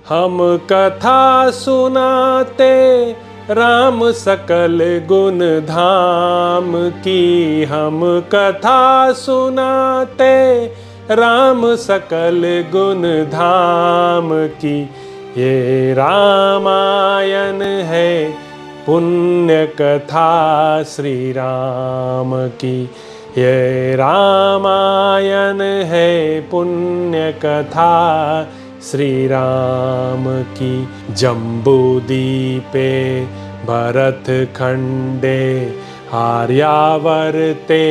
हम कथा सुनाते राम सकल गुण धाम की, हम कथा सुनाते राम सकल गुण धाम की। ये रामायण है पुण्य कथा श्री राम की, ये रामायण है पुण्य कथा श्री राम की। जम्बूदीपे भरत खंडे आर्यावर्ते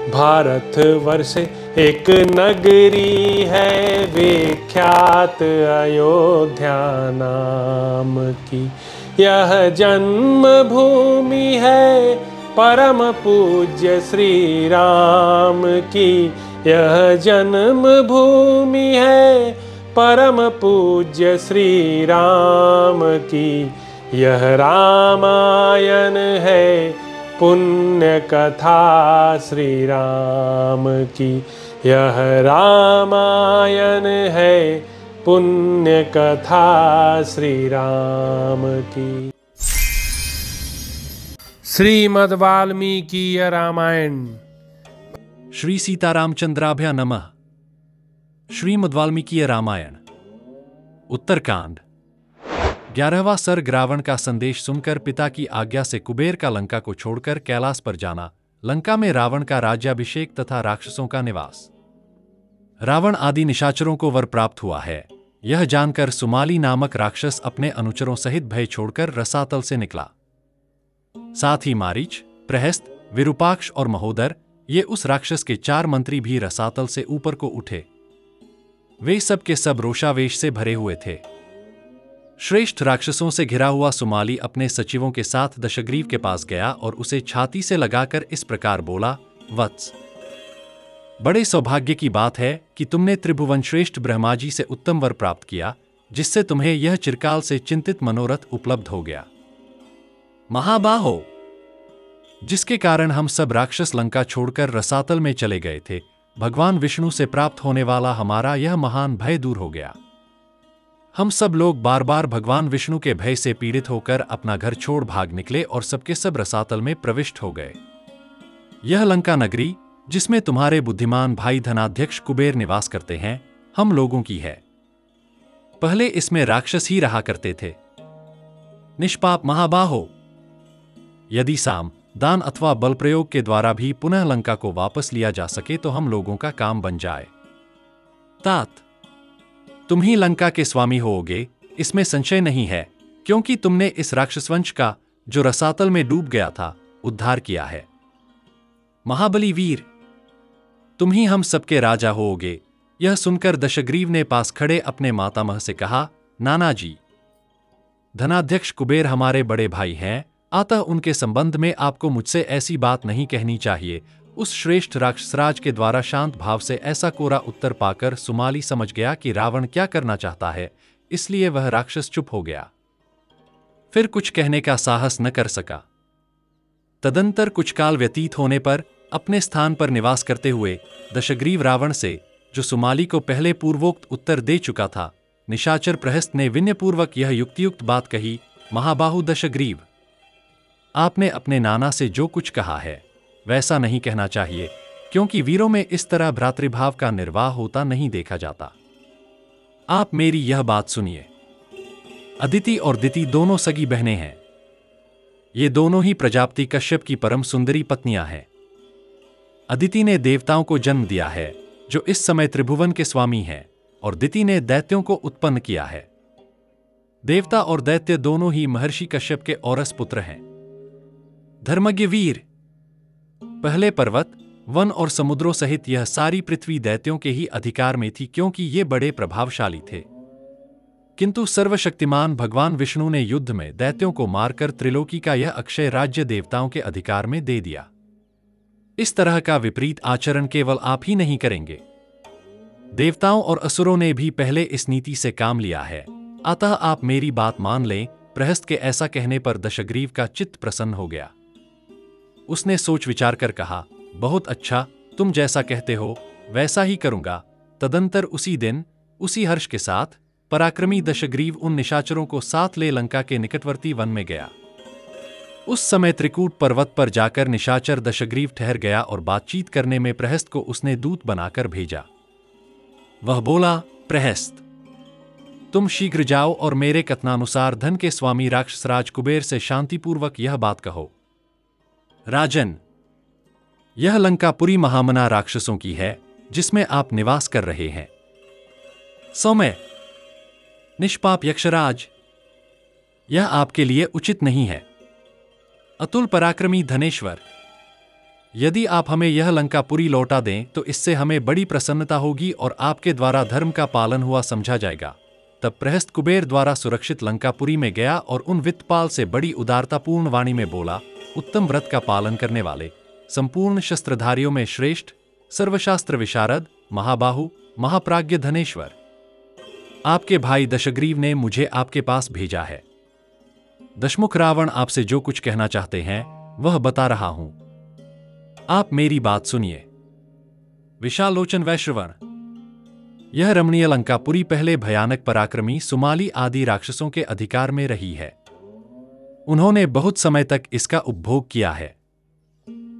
भारत वर्षे, एक नगरी है विख्यात अयोध्या नाम की। यह जन्म भूमि है परम पूज्य श्री राम की, यह जन्म भूमि है परम पूज्य श्री राम की। यह रामायण है पुण्य कथा श्री राम की, यह रामायण है पुण्य कथा श्री राम की। श्रीमद् वाल्मीकि रामायण। श्री सीतारामचंद्राभ्या नमः। श्रीमद् वाल्मीकि रामायण उत्तरकांड। 11वां सर्ग। रावण का संदेश सुनकर पिता की आज्ञा से कुबेर का लंका को छोड़कर कैलाश पर जाना। लंका में रावण का राज्याभिषेक तथा राक्षसों का निवास। रावण आदि निशाचरों को वर प्राप्त हुआ है, यह जानकर सुमाली नामक राक्षस अपने अनुचरों सहित भय छोड़कर रसातल से निकला। साथ ही मारीच, प्रहस्त, विरूपाक्ष और महोदर, ये उस राक्षस के 4 मंत्री भी रसातल से ऊपर को उठे। वे सब के सब रोषावेश से भरे हुए थे। श्रेष्ठ राक्षसों से घिरा हुआ सुमाली अपने सचिवों के साथ दशग्रीव के पास गया और उसे छाती से लगाकर इस प्रकार बोला, वत्स, बड़े सौभाग्य की बात है कि तुमने त्रिभुवन श्रेष्ठ ब्रह्माजी से उत्तम वर प्राप्त किया, जिससे तुम्हें यह चिरकाल से चिंतित मनोरथ उपलब्ध हो गया। महाबाहो, जिसके कारण हम सब राक्षस लंका छोड़कर रसातल में चले गए थे, भगवान विष्णु से प्राप्त होने वाला हमारा यह महान भय दूर हो गया। हम सब लोग बार बार भगवान विष्णु के भय से पीड़ित होकर अपना घर छोड़ भाग निकले और सबके सब रसातल में प्रविष्ट हो गए। यह लंका नगरी, जिसमें तुम्हारे बुद्धिमान भाई धनाध्यक्ष कुबेर निवास करते हैं, हम लोगों की है। पहले इसमें राक्षस ही रहा करते थे। निष्पाप महाबाहो, यदि साम, दान अथवा बल प्रयोग के द्वारा भी पुनः लंका को वापस लिया जा सके तो हम लोगों का काम बन जाए। तात, तुम ही लंका के स्वामी होोगे, इसमें संशय नहीं है, क्योंकि तुमने इस राक्षसवंश का, जो रसातल में डूब गया था, उद्धार किया है। महाबली वीर, तुम ही हम सबके राजा होोगे। यह सुनकर दशग्रीव ने पास खड़े अपने मातामह से कहा, नाना जी, धनाध्यक्ष कुबेर हमारे बड़े भाई हैं, अतः उनके संबंध में आपको मुझसे ऐसी बात नहीं कहनी चाहिए। उस श्रेष्ठ राक्षसराज के द्वारा शांत भाव से ऐसा कोरा उत्तर पाकर सुमाली समझ गया कि रावण क्या करना चाहता है, इसलिए वह राक्षस चुप हो गया। फिर कुछ कहने का साहस न कर सका। तदंतर कुछ काल व्यतीत होने पर अपने स्थान पर निवास करते हुए दशग्रीव रावण से, जो सुमाली को पहले पूर्वोक्त उत्तर दे चुका था, निशाचर प्रहस्त ने विनयपूर्वक यह युक्तियुक्त बात कही, महाबाहु दशग्रीव, आपने अपने नाना से जो कुछ कहा है वैसा नहीं कहना चाहिए, क्योंकि वीरों में इस तरह भ्रातृभाव का निर्वाह होता नहीं देखा जाता। आप मेरी यह बात सुनिए। अदिति और दिति दोनों सगी बहनें हैं। ये दोनों ही प्रजापति कश्यप की परम सुंदरी पत्नियां हैं। अदिति ने देवताओं को जन्म दिया है, जो इस समय त्रिभुवन के स्वामी हैं, और दिति ने दैत्यों को उत्पन्न किया है। देवता और दैत्य दोनों ही महर्षि कश्यप के औरस पुत्र हैं। धर्मज्ञ वीर, पहले पर्वत, वन और समुद्रों सहित यह सारी पृथ्वी दैत्यों के ही अधिकार में थी, क्योंकि ये बड़े प्रभावशाली थे। किंतु सर्वशक्तिमान भगवान विष्णु ने युद्ध में दैत्यों को मारकर त्रिलोकी का यह अक्षय राज्य देवताओं के अधिकार में दे दिया। इस तरह का विपरीत आचरण केवल आप ही नहीं करेंगे, देवताओं और असुरों ने भी पहले इस नीति से काम लिया है। अतः आप मेरी बात मान लें। प्रहस्त के ऐसा कहने पर दशग्रीव का चित्त प्रसन्न हो गया। उसने सोच विचार कर कहा, बहुत अच्छा, तुम जैसा कहते हो वैसा ही करूंगा। तदंतर उसी दिन उसी हर्ष के साथ पराक्रमी दशग्रीव उन निशाचरों को साथ ले लंका के निकटवर्ती वन में गया। उस समय त्रिकूट पर्वत पर जाकर निशाचर दशग्रीव ठहर गया और बातचीत करने में प्रहस्त को उसने दूत बनाकर भेजा। वह बोला, प्रहस्त, तुम शीघ्र जाओ और मेरे कथनानुसार धन के स्वामी राक्षसराज कुबेर से शांतिपूर्वक यह बात कहो। राजन, यह लंकापुरी महामना राक्षसों की है जिसमें आप निवास कर रहे हैं। सौम्य, निष्पाप यक्षराज, यह आपके लिए उचित नहीं है। अतुल पराक्रमी धनेश्वर, यदि आप हमें यह लंकापुरी लौटा दें तो इससे हमें बड़ी प्रसन्नता होगी और आपके द्वारा धर्म का पालन हुआ समझा जाएगा। तब प्रहस्त कुबेर द्वारा सुरक्षित लंकापुरी में गया और उन वित्तपाल से बड़ी उदारतापूर्ण वाणी में बोला, उत्तम व्रत का पालन करने वाले, संपूर्ण शस्त्रधारियों में श्रेष्ठ, सर्वशास्त्र विशारद, महाबाहु, महाप्राज्ञ धनेश्वर, आपके भाई दशग्रीव ने मुझे आपके पास भेजा है। दशमुख रावण आपसे जो कुछ कहना चाहते हैं वह बता रहा हूं, आप मेरी बात सुनिए। विशालोचन वैश्रवण, यह रमणीय लंकापुरी पहले भयानक पराक्रमी सुमाली आदि राक्षसों के अधिकार में रही है। उन्होंने बहुत समय तक इसका उपभोग किया है।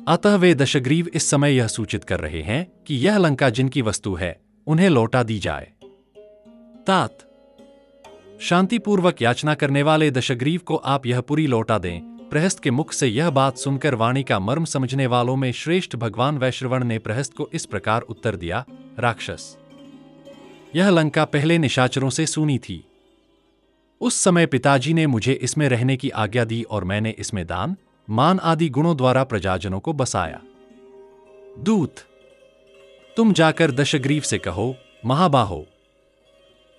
अतः वे दशग्रीव इस समय यह सूचित कर रहे हैं कि यह लंका जिनकी वस्तु है उन्हें लौटा दी जाए। तात, शांतिपूर्वक याचना करने वाले दशग्रीव को आप यह पुरी लौटा दें। प्रहस्त के मुख से यह बात सुनकर वाणी का मर्म समझने वालों में श्रेष्ठ भगवान वैश्रवण ने प्रहस्त को इस प्रकार उत्तर दिया, राक्षस, यह लंका पहले निशाचरों से सूनी थी। उस समय पिताजी ने मुझे इसमें रहने की आज्ञा दी और मैंने इसमें दान, मान आदि गुणों द्वारा प्रजाजनों को बसाया। दूत, तुम जाकर दशग्रीव से कहो, महाबाहो,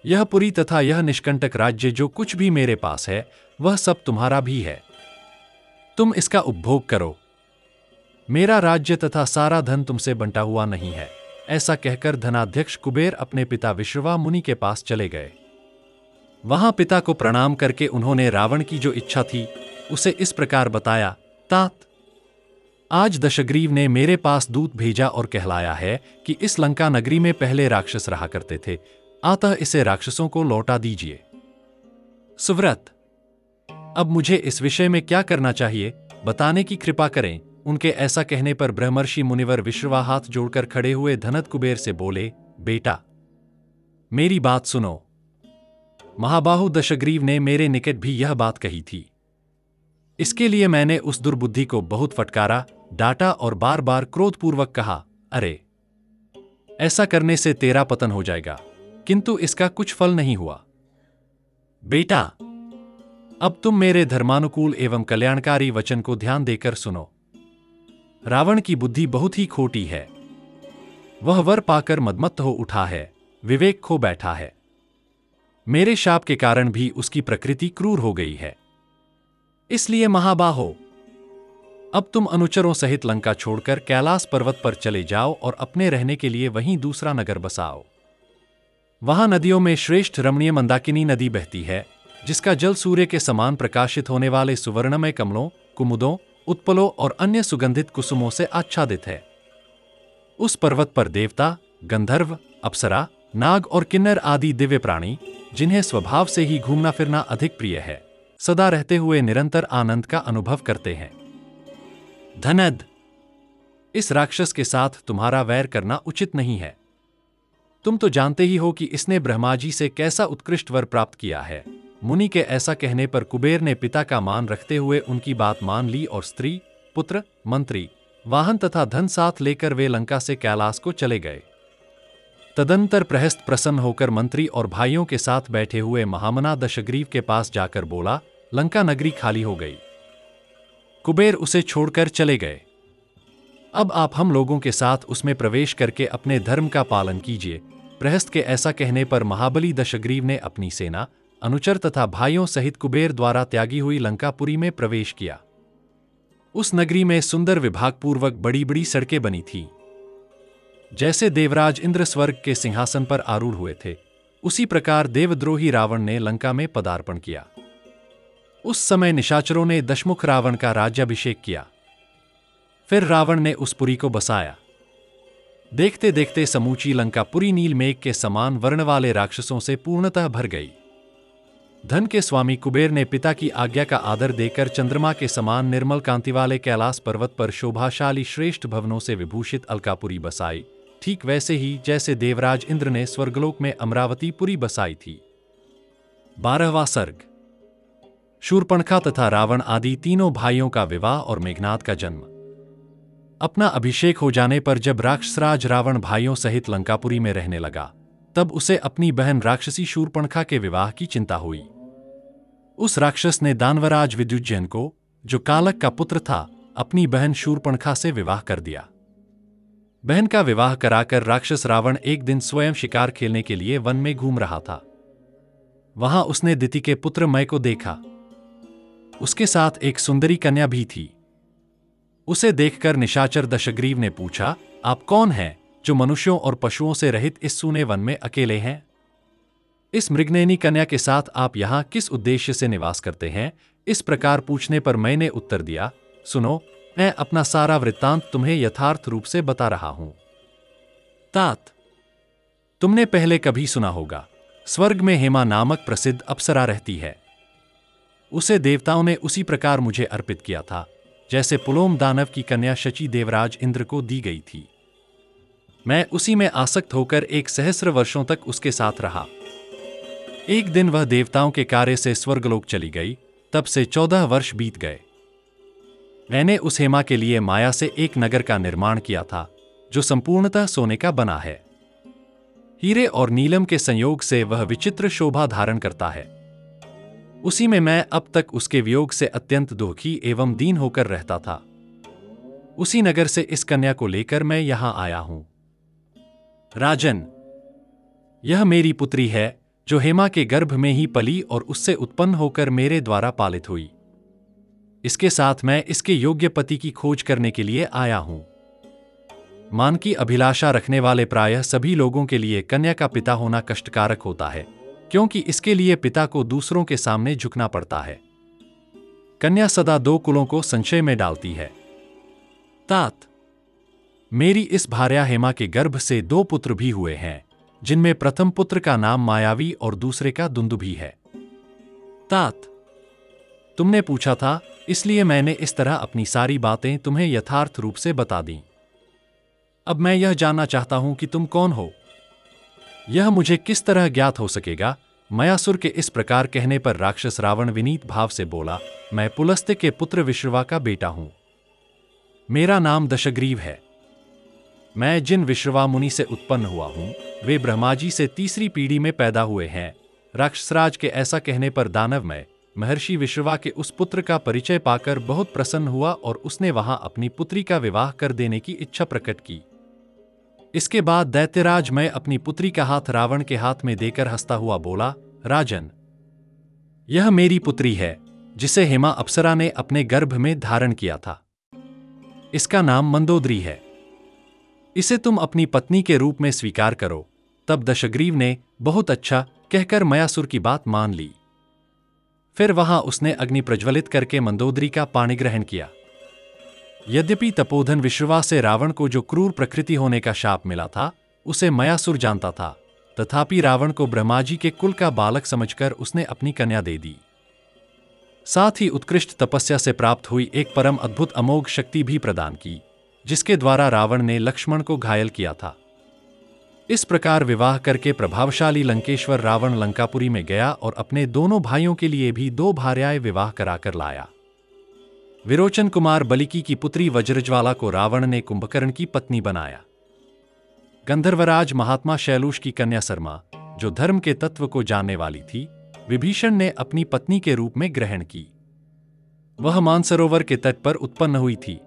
यह पुरी तथा यह निष्कंटक राज्य जो कुछ भी मेरे पास है वह सब तुम्हारा भी है। तुम इसका उपभोग करो। मेरा राज्य तथा सारा धन तुमसे बंटा हुआ नहीं है। ऐसा कहकर धनाध्यक्ष कुबेर अपने पिता विश्रवा मुनि के पास चले गए। वहां पिता को प्रणाम करके उन्होंने रावण की जो इच्छा थी उसे इस प्रकार बताया, तात, आज दशग्रीव ने मेरे पास दूत भेजा और कहलाया है कि इस लंका नगरी में पहले राक्षस रहा करते थे, अतः इसे राक्षसों को लौटा दीजिए। सुव्रत, अब मुझे इस विषय में क्या करना चाहिए बताने की कृपा करें। उनके ऐसा कहने पर ब्रह्मर्षि मुनिवर विश्रवा हाथ जोड़कर खड़े हुए धनत कुबेर से बोले, बेटा, मेरी बात सुनो। महाबाहु दशग्रीव ने मेरे निकट भी यह बात कही थी। इसके लिए मैंने उस दुर्बुद्धि को बहुत फटकारा, डांटा और बार बार क्रोधपूर्वक कहा, अरे, ऐसा करने से तेरा पतन हो जाएगा, किंतु इसका कुछ फल नहीं हुआ। बेटा, अब तुम मेरे धर्मानुकूल एवं कल्याणकारी वचन को ध्यान देकर सुनो। रावण की बुद्धि बहुत ही खोटी है। वह वर पाकर मदमत्त हो उठा है, विवेक खो बैठा है। मेरे शाप के कारण भी उसकी प्रकृति क्रूर हो गई है। इसलिए महाबाहो, अब तुम अनुचरों सहित लंका छोड़कर कैलाश पर्वत पर चले जाओ और अपने रहने के लिए वहीं दूसरा नगर बसाओ। वहां नदियों में श्रेष्ठ रमणीय मंदाकिनी नदी बहती है, जिसका जल सूर्य के समान प्रकाशित होने वाले सुवर्णमय कमलों, कुमुदों, उत्पलों और अन्य सुगंधित कुसुमों से आच्छादित है। उस पर्वत पर देवता, गंधर्व, अप्सरा, नाग और किन्नर आदि दिव्य प्राणी, जिन्हें स्वभाव से ही घूमना फिरना अधिक प्रिय है, सदा रहते हुए निरंतर आनंद का अनुभव करते हैं। धनद, इस राक्षस के साथ तुम्हारा वैर करना उचित नहीं है। तुम तो जानते ही हो कि इसने ब्रह्माजी से कैसा उत्कृष्ट वर प्राप्त किया है। मुनि के ऐसा कहने पर कुबेर ने पिता का मान रखते हुए उनकी बात मान ली और स्त्री, पुत्र, मंत्री, वाहन तथा धन साथ लेकर वे लंका से कैलाश को चले गए। तदंतर प्रहस्त प्रसन्न होकर मंत्री और भाइयों के साथ बैठे हुए महामना दशग्रीव के पास जाकर बोला, लंका नगरी खाली हो गई। कुबेर उसे छोड़कर चले गए। अब आप हम लोगों के साथ उसमें प्रवेश करके अपने धर्म का पालन कीजिए। प्रहस्त के ऐसा कहने पर महाबली दशग्रीव ने अपनी सेना, अनुचर तथा भाइयों सहित कुबेर द्वारा त्यागी हुई लंकापुरी में प्रवेश किया। उस नगरी में सुंदर विभागपूर्वक बड़ी बड़ी सड़कें बनी थीं। जैसे देवराज इंद्र स्वर्ग के सिंहासन पर आरूढ़ हुए थे, उसी प्रकार देवद्रोही रावण ने लंका में पदार्पण किया। उस समय निशाचरों ने दशमुख रावण का राज्याभिषेक किया। फिर रावण ने उस पुरी को बसाया। देखते देखते समूची लंका पूरी नील मेघ के समान वर्ण वाले राक्षसों से पूर्णतः भर गई। धन के स्वामी कुबेर ने पिता की आज्ञा का आदर देकर चंद्रमा के समान निर्मल कांति वाले कैलाश पर्वत पर शोभाशाली श्रेष्ठ भवनों से विभूषित अलकापुरी बसाई, ठीक वैसे ही जैसे देवराज इंद्र ने स्वर्गलोक में अमरावतीपुरी बसाई थी। 12वां सर्ग। शूर्पणखा तथा रावण आदि तीनों भाइयों का विवाह और मेघनाद का जन्म। अपना अभिषेक हो जाने पर जब राक्षसराज रावण भाइयों सहित लंकापुरी में रहने लगा, तब उसे अपनी बहन राक्षसी शूर्पणखा के विवाह की चिंता हुई। उस राक्षस ने दानवराज विद्युज्जन को, जो कालक का पुत्र था, अपनी बहन शूर्पणखा से विवाह कर दिया। बहन का विवाह कराकर राक्षस रावण एक दिन स्वयं शिकार खेलने के लिए वन में घूम रहा था। वहां उसने दिति के पुत्र मय को देखा। उसके साथ एक सुंदरी कन्या भी थी। उसे देखकर निशाचर दशग्रीव ने पूछा, आप कौन हैं जो मनुष्यों और पशुओं से रहित इस सूने वन में अकेले हैं? इस मृगनयनी कन्या के साथ आप यहां किस उद्देश्य से निवास करते हैं? इस प्रकार पूछने पर मैंने उत्तर दिया, सुनो, मैं अपना सारा वृत्तांत तुम्हें यथार्थ रूप से बता रहा हूं। तात, तुमने पहले कभी सुना होगा, स्वर्ग में हेमा नामक प्रसिद्ध अप्सरा रहती है। उसे देवताओं ने उसी प्रकार मुझे अर्पित किया था, जैसे पुलोम दानव की कन्या शची देवराज इंद्र को दी गई थी। मैं उसी में आसक्त होकर 1 सहस्र वर्षों तक उसके साथ रहा। एक दिन वह देवताओं के कार्य से स्वर्गलोक चली गई। तब से 14 वर्ष बीत गए। मैंने उस हेमा के लिए माया से एक नगर का निर्माण किया था, जो संपूर्णतः सोने का बना है। हीरे और नीलम के संयोग से वह विचित्र शोभा धारण करता है। उसी में मैं अब तक उसके वियोग से अत्यंत दुखी एवं दीन होकर रहता था। उसी नगर से इस कन्या को लेकर मैं यहां आया हूं। राजन, यह मेरी पुत्री है, जो हेमा के गर्भ में ही पली और उससे उत्पन्न होकर मेरे द्वारा पालित हुई। इसके साथ मैं इसके योग्य पति की खोज करने के लिए आया हूं। मान की अभिलाषा रखने वाले प्रायः सभी लोगों के लिए कन्या का पिता होना कष्टकारक होता है, क्योंकि इसके लिए पिता को दूसरों के सामने झुकना पड़ता है। कन्या सदा 2 कुलों को संशय में डालती है। तात, मेरी इस भार्या हेमा के गर्भ से 2 पुत्र भी हुए हैं, जिनमें प्रथम पुत्र का नाम मायावी और दूसरे का दुंदुभी है। तात, तुमने पूछा था, इसलिए मैंने इस तरह अपनी सारी बातें तुम्हें यथार्थ रूप से बता दी। अब मैं यह जानना चाहता हूं कि तुम कौन हो। यह मुझे किस तरह ज्ञात हो सकेगा? मयासुर के इस प्रकार कहने पर राक्षस रावण विनीत भाव से बोला, मैं पुलस्त्य के पुत्र विश्रवा का बेटा हूं। मेरा नाम दशग्रीव है। मैं जिन विश्रवा मुनि से उत्पन्न हुआ हूं, वे ब्रह्माजी से 3री पीढ़ी में पैदा हुए हैं। राक्षसराज के ऐसा कहने पर दानवमय महर्षि विश्रवा के उस पुत्र का परिचय पाकर बहुत प्रसन्न हुआ और उसने वहां अपनी पुत्री का विवाह कर देने की इच्छा प्रकट की। इसके बाद दैत्यराज मैं अपनी पुत्री का हाथ रावण के हाथ में देकर हंसता हुआ बोला, राजन, यह मेरी पुत्री है, जिसे हेमा अप्सरा ने अपने गर्भ में धारण किया था। इसका नाम मंदोदरी है। इसे तुम अपनी पत्नी के रूप में स्वीकार करो। तब दशग्रीव ने बहुत अच्छा कहकर मयासुर की बात मान ली। फिर वहां उसने अग्नि प्रज्वलित करके मंदोदरी का पाणी ग्रहण किया। यद्यपि तपोधन विश्रवा से रावण को जो क्रूर प्रकृति होने का शाप मिला था, उसे मयासुर जानता था, तथापि रावण को ब्रह्माजी के कुल का बालक समझकर उसने अपनी कन्या दे दी। साथ ही उत्कृष्ट तपस्या से प्राप्त हुई एक परम अद्भुत अमोघ शक्ति भी प्रदान की, जिसके द्वारा रावण ने लक्ष्मण को घायल किया था। इस प्रकार विवाह करके प्रभावशाली लंकेश्वर रावण लंकापुरी में गया और अपने दोनों भाइयों के लिए भी 2 भार्याएं विवाह कराकर लाया। विरोचन कुमार बलिकी की पुत्री वज्रज्वाला को रावण ने कुंभकर्ण की पत्नी बनाया। गंधर्वराज महात्मा शैलूष की कन्या सरमा, जो धर्म के तत्व को जानने वाली थी, विभीषण ने अपनी पत्नी के रूप में ग्रहण की। वह मानसरोवर के तट पर उत्पन्न हुई थी।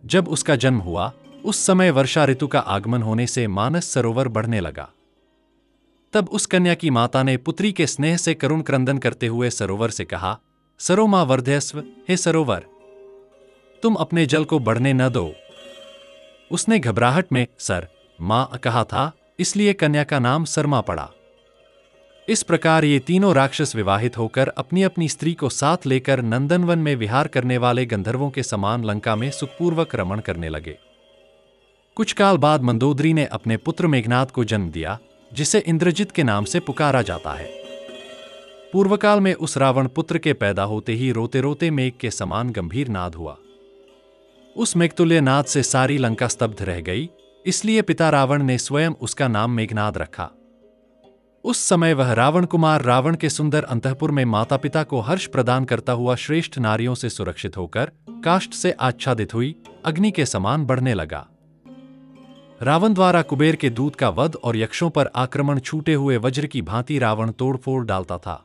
जब उसका जन्म हुआ, उस समय वर्षा ऋतु का आगमन होने से मानस सरोवर बढ़ने लगा। तब उस कन्या की माता ने पुत्री के स्नेह से करुण क्रंदन करते हुए सरोवर से कहा, सरोमा वर्धयस्व, हे सरोवर, तुम अपने जल को बढ़ने न दो। उसने घबराहट में सर मां कहा था, इसलिए कन्या का नाम सरमा पड़ा। इस प्रकार ये तीनों राक्षस विवाहित होकर अपनी अपनी स्त्री को साथ लेकर नंदनवन में विहार करने वाले गंधर्वों के समान लंका में सुखपूर्वक रमण करने लगे। कुछ काल बाद मंदोदरी ने अपने पुत्र मेघनाद को जन्म दिया, जिसे इंद्रजित के नाम से पुकारा जाता है। पूर्वकाल में उस रावण पुत्र के पैदा होते ही रोते रोते मेघ के समान गंभीर नाद हुआ। उस मेघतुल्य नाद से सारी लंका स्तब्ध रह गई, इसलिए पिता रावण ने स्वयं उसका नाम मेघनाद रखा। उस समय वह रावण कुमार रावण के सुंदर अंतःपुर में माता पिता को हर्ष प्रदान करता हुआ श्रेष्ठ नारियों से सुरक्षित होकर काष्ठ से आच्छादित हुई अग्नि के समान बढ़ने लगा। रावण द्वारा कुबेर के दूत का वध और यक्षों पर आक्रमण छूटे हुए वज्र की भांति रावण तोड़फोड़ डालता था।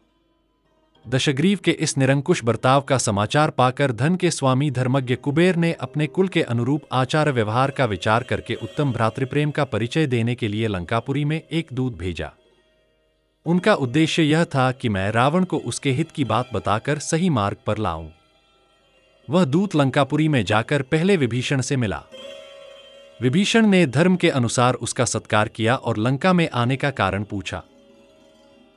दशग्रीव के इस निरंकुश बर्ताव का समाचार पाकर धन के स्वामी धर्मज्ञ कुबेर ने अपने कुल के अनुरूप आचार व्यवहार का विचार करके उत्तम भ्रातृप्रेम का परिचय देने के लिए लंकापुरी में एक दूत भेजा। उनका उद्देश्य यह था कि मैं रावण को उसके हित की बात बताकर सही मार्ग पर लाऊं। वह दूत लंकापुरी में जाकर पहले विभीषण से मिला। विभीषण ने धर्म के अनुसार उसका सत्कार किया और लंका में आने का कारण पूछा।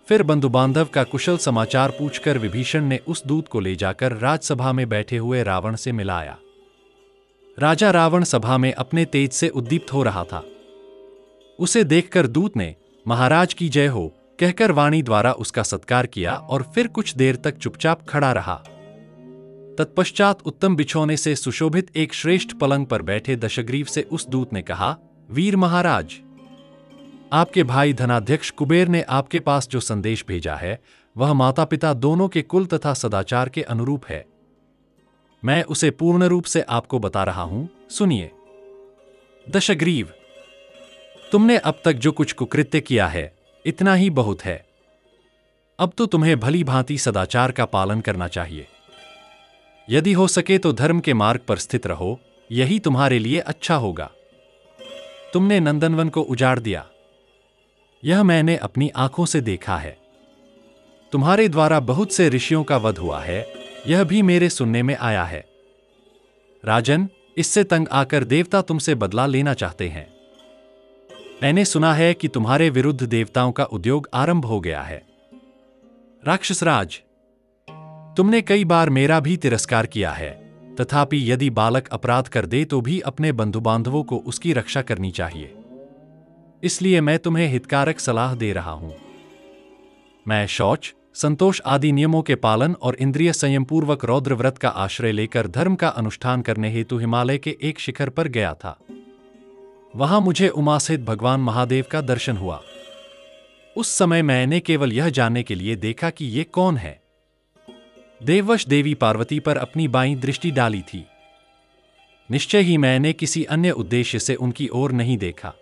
फिर बंधु बांधव का कुशल समाचार पूछकर विभीषण ने उस दूत को ले जाकर राजसभा में बैठे हुए रावण से मिलाया। राजा रावण सभा में अपने तेज से उद्दीप्त हो रहा था। उसे देखकर दूत ने महाराज की जय हो कहकर वाणी द्वारा उसका सत्कार किया और फिर कुछ देर तक चुपचाप खड़ा रहा। तत्पश्चात उत्तम बिछौने से सुशोभित एक श्रेष्ठ पलंग पर बैठे दशग्रीव से उस दूत ने कहा, वीर महाराज, आपके भाई धनाध्यक्ष कुबेर ने आपके पास जो संदेश भेजा है वह माता पिता दोनों के कुल तथा सदाचार के अनुरूप है। मैं उसे पूर्ण रूप से आपको बता रहा हूं, सुनिए। दशग्रीव, तुमने अब तक जो कुछ कुकृत्य किया है इतना ही बहुत है। अब तो तुम्हें भली भांति सदाचार का पालन करना चाहिए। यदि हो सके तो धर्म के मार्ग पर स्थित रहो, यही तुम्हारे लिए अच्छा होगा। तुमने नंदनवन को उजाड़ दिया, यह मैंने अपनी आंखों से देखा है। तुम्हारे द्वारा बहुत से ऋषियों का वध हुआ है, यह भी मेरे सुनने में आया है। राजन, इससे तंग आकर देवता तुमसे बदला लेना चाहते हैं। मैंने सुना है कि तुम्हारे विरुद्ध देवताओं का उद्योग आरंभ हो गया है। राक्षसराज, तुमने कई बार मेरा भी तिरस्कार किया है, तथापि यदि बालक अपराध कर दे तो भी अपने बंधु बांधवों को उसकी रक्षा करनी चाहिए। इसलिए मैं तुम्हें हितकारक सलाह दे रहा हूं। मैं शौच, संतोष आदि नियमों के पालन और इंद्रिय संयम पूर्वक रौद्र व्रत का आश्रय लेकर धर्म का अनुष्ठान करने हेतु हिमालय के एक शिखर पर गया था। वहां मुझे उमा सहित भगवान महादेव का दर्शन हुआ। उस समय मैंने केवल यह जानने के लिए देखा कि ये कौन है। देववश देवी पार्वती पर अपनी बाईं दृष्टि डाली थी। निश्चय ही मैंने किसी अन्य उद्देश्य से उनकी ओर नहीं देखा।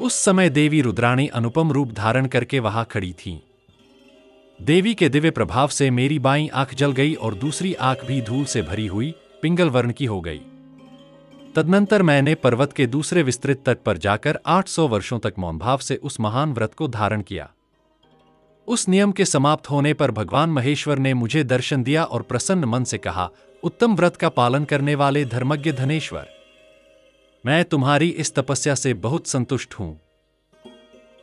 उस समय देवी रुद्राणी अनुपम रूप धारण करके वहां खड़ी थीं। देवी के दिव्य प्रभाव से मेरी बाईं आंख जल गई और दूसरी आंख भी धूल से भरी हुई पिंगल वर्ण की हो गई। तदनंतर मैंने पर्वत के दूसरे विस्तृत तट पर जाकर 800 वर्षों तक मौन भाव से उस महान व्रत को धारण किया। उस नियम के समाप्त होने पर भगवान महेश्वर ने मुझे दर्शन दिया और प्रसन्न मन से कहा, उत्तम व्रत का पालन करने वाले धर्मज्ञ धनेश्वर, मैं तुम्हारी इस तपस्या से बहुत संतुष्ट हूं।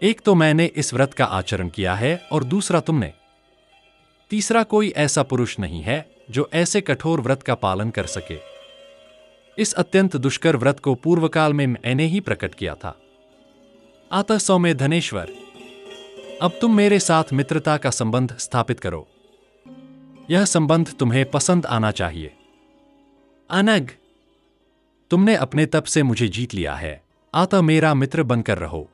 एक तो मैंने इस व्रत का आचरण किया है और दूसरा तुमने। तीसरा कोई ऐसा पुरुष नहीं है जो ऐसे कठोर व्रत का पालन कर सके। इस अत्यंत दुष्कर व्रत को पूर्वकाल में मैंने ही प्रकट किया था। अतः सौम्य धनेश्वर, अब तुम मेरे साथ मित्रता का संबंध स्थापित करो। यह संबंध तुम्हें पसंद आना चाहिए। अनग, तुमने अपने तप से मुझे जीत लिया है, अतः मेरा मित्र बनकर रहो।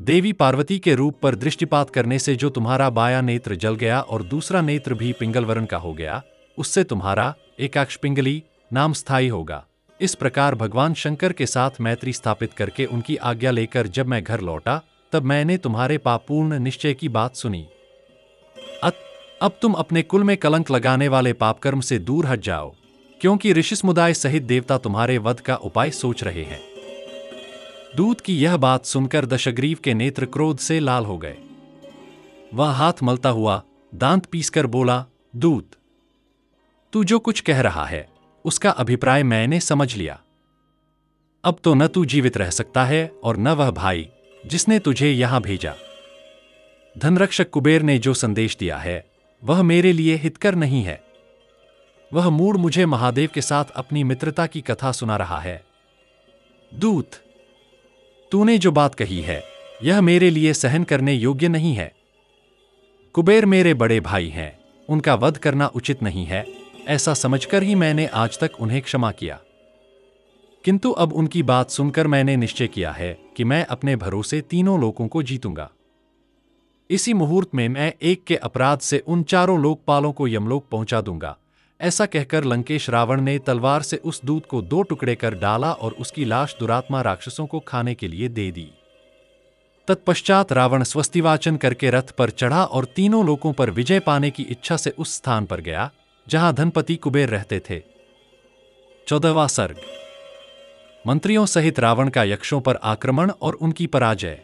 देवी पार्वती के रूप पर दृष्टिपात करने से जो तुम्हारा बायां नेत्र जल गया और दूसरा नेत्र भी पिंगल वर्ण का हो गया, उससे तुम्हारा एकाक्ष पिंगली नाम स्थायी होगा। इस प्रकार भगवान शंकर के साथ मैत्री स्थापित करके उनकी आज्ञा लेकर जब मैं घर लौटा तब मैंने तुम्हारे पापपूर्ण निश्चय की बात सुनी। अब तुम अपने कुल में कलंक लगाने वाले पापकर्म से दूर हट जाओ, क्योंकि ऋषि समुदाय सहित देवता तुम्हारे वध का उपाय सोच रहे हैं। दूत की यह बात सुनकर दशग्रीव के नेत्र क्रोध से लाल हो गए। वह हाथ मलता हुआ दांत पीसकर बोला, दूत, तू जो कुछ कह रहा है उसका अभिप्राय मैंने समझ लिया। अब तो न तू जीवित रह सकता है और न वह भाई जिसने तुझे यहां भेजा। धनरक्षक कुबेर ने जो संदेश दिया है वह मेरे लिए हितकर नहीं है। वह मूढ़ मुझे महादेव के साथ अपनी मित्रता की कथा सुना रहा है। दूत, तूने जो बात कही है यह मेरे लिए सहन करने योग्य नहीं है। कुबेर मेरे बड़े भाई हैं, उनका वध करना उचित नहीं है, ऐसा समझकर ही मैंने आज तक उन्हें क्षमा किया। किंतु अब उनकी बात सुनकर मैंने निश्चय किया है कि मैं अपने भरोसे तीनों लोगों को जीतूंगा। इसी मुहूर्त में मैं एक के अपराध से उन चारों लोकपालों को यमलोक पहुंचा दूंगा। ऐसा कहकर लंकेश रावण ने तलवार से उस दूत को 2 टुकड़े कर डाला और उसकी लाश दुरात्मा राक्षसों को खाने के लिए दे दी। तत्पश्चात रावण स्वस्तिवाचन करके रथ पर चढ़ा और तीनों लोकों पर विजय पाने की इच्छा से उस स्थान पर गया जहां धनपति कुबेर रहते थे। 14वां सर्ग। मंत्रियों सहित रावण का यक्षों पर आक्रमण और उनकी पराजय।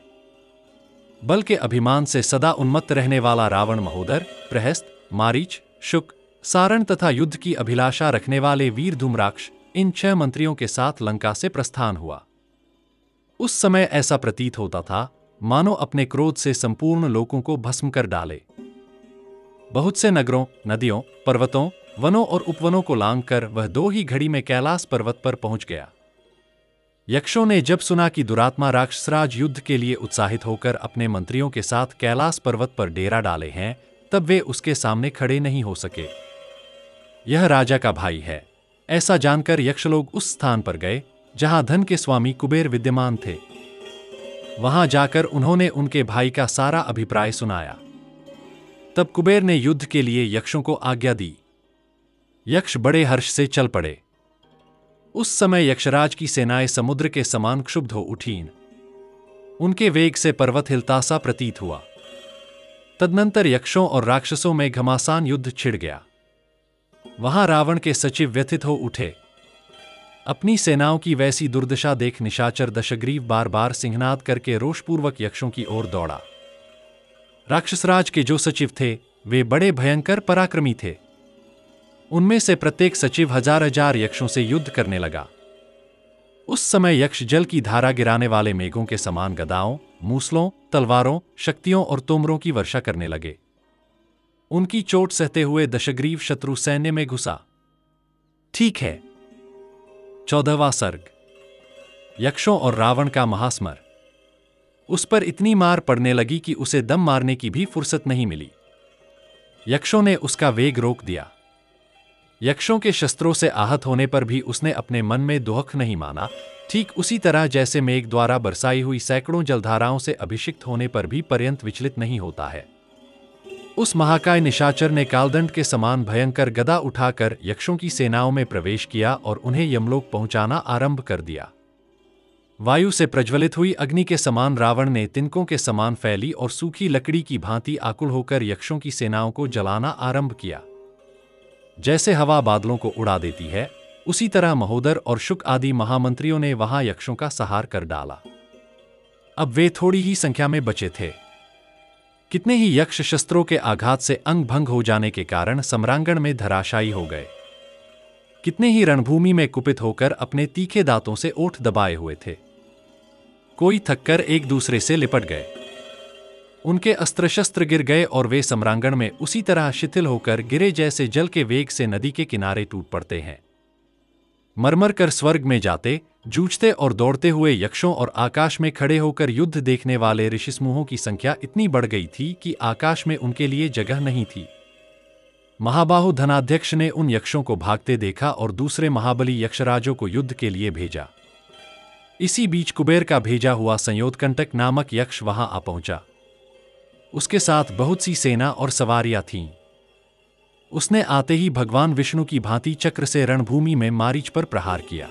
बल के अभिमान से सदा उन्मत्त रहने वाला रावण महोदर, प्रहस्त, मारीच, शुक, सारण तथा युद्ध की अभिलाषा रखने वाले वीर धूम्राक्ष इन 6 मंत्रियों के साथ लंका से प्रस्थान हुआ। उस समय ऐसा प्रतीत होता था मानो अपने क्रोध से संपूर्ण लोकों को भस्म कर डाले। बहुत से नगरों, नदियों, पर्वतों, वनों और उपवनों को लांघकर वह 2 ही घड़ी में कैलाश पर्वत पर पहुंच गया। यक्षों ने जब सुना कि दुरात्मा राक्षसराज युद्ध के लिए उत्साहित होकर अपने मंत्रियों के साथ कैलाश पर्वत पर डेरा डाले हैं, तब वे उसके सामने खड़े नहीं हो सके। यह राजा का भाई है, ऐसा जानकर यक्षलोग उस स्थान पर गए जहां धन के स्वामी कुबेर विद्यमान थे। वहां जाकर उन्होंने उनके भाई का सारा अभिप्राय सुनाया। तब कुबेर ने युद्ध के लिए यक्षों को आज्ञा दी। यक्ष बड़े हर्ष से चल पड़े। उस समय यक्षराज की सेनाएं समुद्र के समान क्षुब्ध हो उठीं। उनके वेग से पर्वत हिलता सा प्रतीत हुआ। तदनंतर यक्षों और राक्षसों में घमासान युद्ध छिड़ गया। वहां रावण के सचिव व्यथित हो उठे। अपनी सेनाओं की वैसी दुर्दशा देख निशाचर दशग्रीव बार बार सिंहनाद करके रोषपूर्वक यक्षों की ओर दौड़ा। राक्षसराज के जो सचिव थे वे बड़े भयंकर पराक्रमी थे। उनमें से प्रत्येक सचिव 1000 यक्षों से युद्ध करने लगा। उस समय यक्ष जल की धारा गिराने वाले मेघों के समान गदाओं, मूसलों, तलवारों, शक्तियों और तोमरों की वर्षा करने लगे। उनकी चोट सहते हुए दशग्रीव शत्रु सैन्य में घुसा। ठीक है। 14वां सर्ग। यक्षों और रावण का महास्मर। उस पर इतनी मार पड़ने लगी कि उसे दम मारने की भी फुर्सत नहीं मिली। यक्षों ने उसका वेग रोक दिया। यक्षों के शस्त्रों से आहत होने पर भी उसने अपने मन में दुख नहीं माना, ठीक उसी तरह जैसे मेघ द्वारा बरसाई हुई सैकड़ों जलधाराओं से अभिषिक्त होने पर भी पर्यंत विचलित नहीं होता है। उस महाकाय निशाचर ने कालदंड के समान भयंकर गदा उठाकर यक्षों की सेनाओं में प्रवेश किया और उन्हें यमलोक पहुंचाना आरंभ कर दिया। वायु से प्रज्वलित हुई अग्नि के समान रावण ने तिनकों के समान फैली और सूखी लकड़ी की भांति आकुल होकर यक्षों की सेनाओं को जलाना आरंभ किया। जैसे हवा बादलों को उड़ा देती है, उसी तरह महोदर और शुक आदि महामंत्रियों ने वहां यक्षों का संहार कर डाला। अब वे थोड़ी ही संख्या में बचे थे। कितने ही यक्ष शस्त्रों के आघात से अंग भंग हो जाने के कारण सम्रांगण में धराशायी हो गए। कितने ही रणभूमि में कुपित होकर अपने तीखे दांतों से ओठ दबाए हुए थे। कोई थककर एक दूसरे से लिपट गए। उनके अस्त्र शस्त्र गिर गए और वे सम्रांगण में उसी तरह शिथिल होकर गिरे जैसे जल के वेग से नदी के किनारे टूट पड़ते हैं। मरमर कर स्वर्ग में जाते, जूझते और दौड़ते हुए यक्षों और आकाश में खड़े होकर युद्ध देखने वाले ऋषिसमूहों की संख्या इतनी बढ़ गई थी कि आकाश में उनके लिए जगह नहीं थी। महाबाहु धनाध्यक्ष ने उन यक्षों को भागते देखा और दूसरे महाबली यक्षराजों को युद्ध के लिए भेजा। इसी बीच कुबेर का भेजा हुआ संयोतकंटक नामक यक्ष वहां आ पहुंचा। उसके साथ बहुत सी सेना और सवारियां थीं। उसने आते ही भगवान विष्णु की भांति चक्र से रणभूमि में मारीच पर प्रहार किया।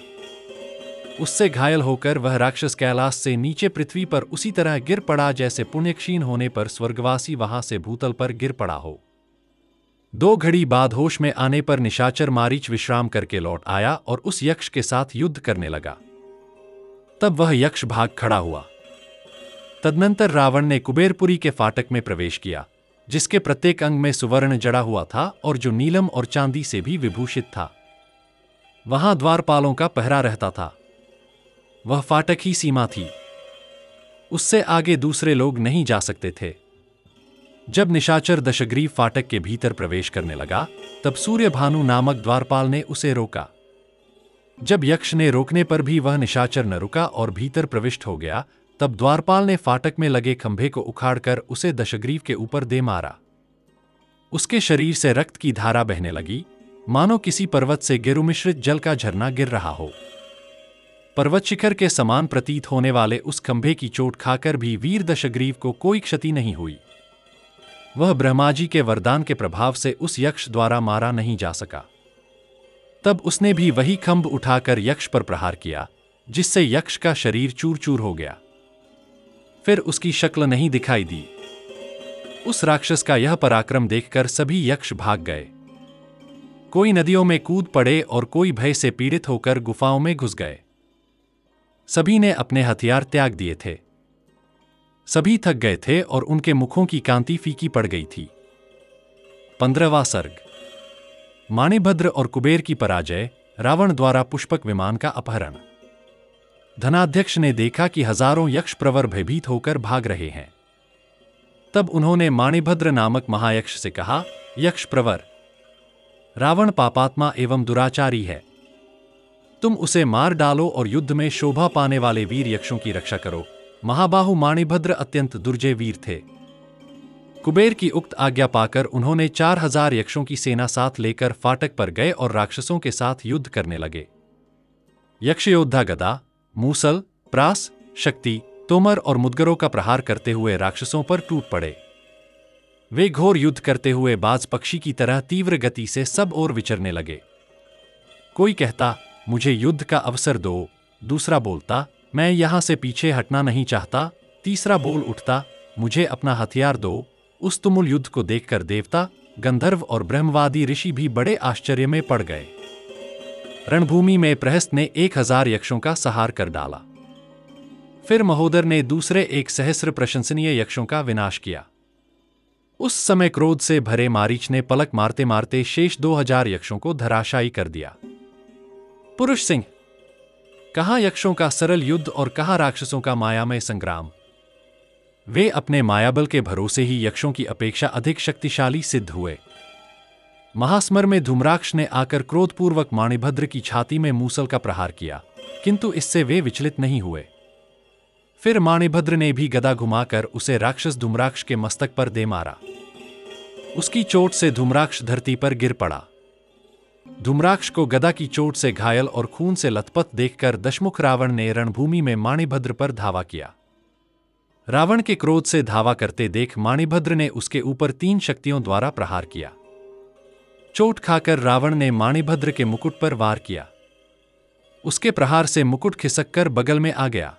उससे घायल होकर वह राक्षस कैलाश से नीचे पृथ्वी पर उसी तरह गिर पड़ा जैसे पुण्यक्षीण होने पर स्वर्गवासी वहां से भूतल पर गिर पड़ा हो। 2 घड़ी बाद होश में आने पर निशाचर मारीच विश्राम करके लौट आया और उस यक्ष के साथ युद्ध करने लगा। तब वह यक्ष भाग खड़ा हुआ। तदनंतर रावण ने कुबेरपुरी के फाटक में प्रवेश किया, जिसके प्रत्येक अंग में सुवर्ण जड़ा हुआ था और जो नीलम और चांदी से भी विभूषित था। वहां द्वारपालों का पहरा रहता था। वह फाटक ही सीमा थी। उससे आगे दूसरे लोग नहीं जा सकते थे। जब निशाचर दशग्रीव फाटक के भीतर प्रवेश करने लगा, तब सूर्यभानु नामक द्वारपाल ने उसे रोका। जब यक्ष ने रोकने पर भी वह निशाचर न रुका और भीतर प्रविष्ट हो गया, तब द्वारपाल ने फाटक में लगे खंभे को उखाड़कर उसे दशग्रीव के ऊपर दे मारा। उसके शरीर से रक्त की धारा बहने लगी, मानो किसी पर्वत से गेरुमिश्रित जल का झरना गिर रहा हो। पर्वत शिखर के समान प्रतीत होने वाले उस खंभे की चोट खाकर भी वीर दशग्रीव को कोई क्षति नहीं हुई। वह ब्रह्माजी के वरदान के प्रभाव से उस यक्ष द्वारा मारा नहीं जा सका। तब उसने भी वही खंभ उठाकर यक्ष पर प्रहार किया, जिससे यक्ष का शरीर चूर चूर हो गया। फिर उसकी शक्ल नहीं दिखाई दी। उस राक्षस का यह पराक्रम देखकर सभी यक्ष भाग गए। कोई नदियों में कूद पड़े और कोई भय से पीड़ित होकर गुफाओं में घुस गए। सभी ने अपने हथियार त्याग दिए थे। सभी थक गए थे और उनके मुखों की कांति फीकी पड़ गई थी। 15वां सर्ग। माणिभद्र और कुबेर की पराजय, रावण द्वारा पुष्पक विमान का अपहरण। धनाध्यक्ष ने देखा कि हजारों यक्ष प्रवर भयभीत होकर भाग रहे हैं। तब उन्होंने माणिभद्र नामक महायक्ष से कहा, यक्ष प्रवर, रावण पापात्मा एवं दुराचारी है। तुम उसे मार डालो और युद्ध में शोभा पाने वाले वीर यक्षों की रक्षा करो। महाबाहु माणिभद्र अत्यंत दुर्जय वीर थे। कुबेर की उक्त आज्ञा पाकर उन्होंने 4000 यक्षों की सेना साथ लेकर फाटक पर गए और राक्षसों के साथ युद्ध करने लगे। यक्ष योद्धा गदा, मूसल, प्रास, शक्ति, तोमर और मुदगरों का प्रहार करते हुए राक्षसों पर टूट पड़े। वे घोर युद्ध करते हुए बाज पक्षी की तरह तीव्र गति से सब ओर विचरने लगे। कोई कहता, मुझे युद्ध का अवसर दो। दूसरा बोलता, मैं यहां से पीछे हटना नहीं चाहता। तीसरा बोल उठता, मुझे अपना हथियार दो। उस तुमुल युद्ध को देखकर देवता, गंधर्व और ब्रह्मवादी ऋषि भी बड़े आश्चर्य में पड़ गए। रणभूमि में प्रहस्त ने 1000 यक्षों का संहार कर डाला। फिर महोदर ने दूसरे 1 सहस्र प्रशंसनीय यक्षों का विनाश किया। उस समय क्रोध से भरे मारीच ने पलक मारते मारते शेष 2000 यक्षों को धराशायी कर दिया। पुरुष सिंह, कहाँ यक्षों का सरल युद्ध और कहाँ राक्षसों का मायामय संग्राम। वे अपने मायाबल के भरोसे ही यक्षों की अपेक्षा अधिक शक्तिशाली सिद्ध हुए। महास्मर में धूम्राक्ष ने आकर क्रोधपूर्वक माणिभद्र की छाती में मूसल का प्रहार किया, किंतु इससे वे विचलित नहीं हुए। फिर माणिभद्र ने भी गदा घुमाकर उसे राक्षस धूम्राक्ष के मस्तक पर दे मारा। उसकी चोट से धूम्राक्ष धरती पर गिर पड़ा। धूम्राक्ष को गदा की चोट से घायल और खून से लथपथ देखकर दशमुख रावण ने रणभूमि में माणिभद्र पर धावा किया। रावण के क्रोध से धावा करते देख माणिभद्र ने उसके ऊपर 3 शक्तियों द्वारा प्रहार किया। चोट खाकर रावण ने माणिभद्र के मुकुट पर वार किया। उसके प्रहार से मुकुट खिसककर बगल में आ गया।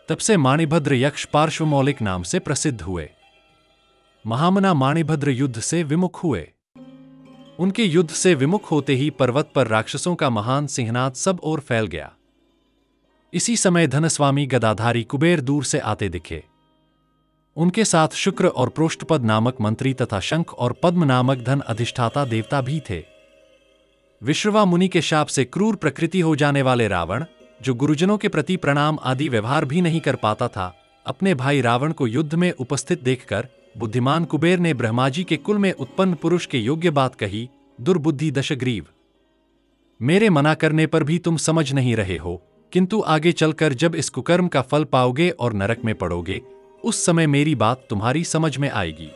तब से माणिभद्र यक्ष पार्श्वमौलिक नाम से प्रसिद्ध हुए। महामना माणिभद्र युद्ध से विमुख हुए। उनके युद्ध से विमुख होते ही पर्वत पर राक्षसों का महान सिंहनाद सब ओर फैल गया। इसी समय धनस्वामी गदाधारी कुबेर दूर से आते दिखे। उनके साथ शुक्र और प्रोष्ठपद नामक मंत्री तथा शंख और पद्म नामक धन अधिष्ठाता देवता भी थे। विश्रवा मुनि के शाप से क्रूर प्रकृति हो जाने वाले रावण, जो गुरुजनों के प्रति प्रणाम आदि व्यवहार भी नहीं कर पाता था, अपने भाई रावण को युद्ध में उपस्थित देखकर बुद्धिमान कुबेर ने ब्रह्माजी के कुल में उत्पन्न पुरुष के योग्य बात कही, दुर्बुद्धि दशग्रीव, मेरे मना करने पर भी तुम समझ नहीं रहे हो, किंतु आगे चलकर जब इस कुकर्म का फल पाओगे और नरक में पड़ोगे, उस समय मेरी बात तुम्हारी समझ में आएगी।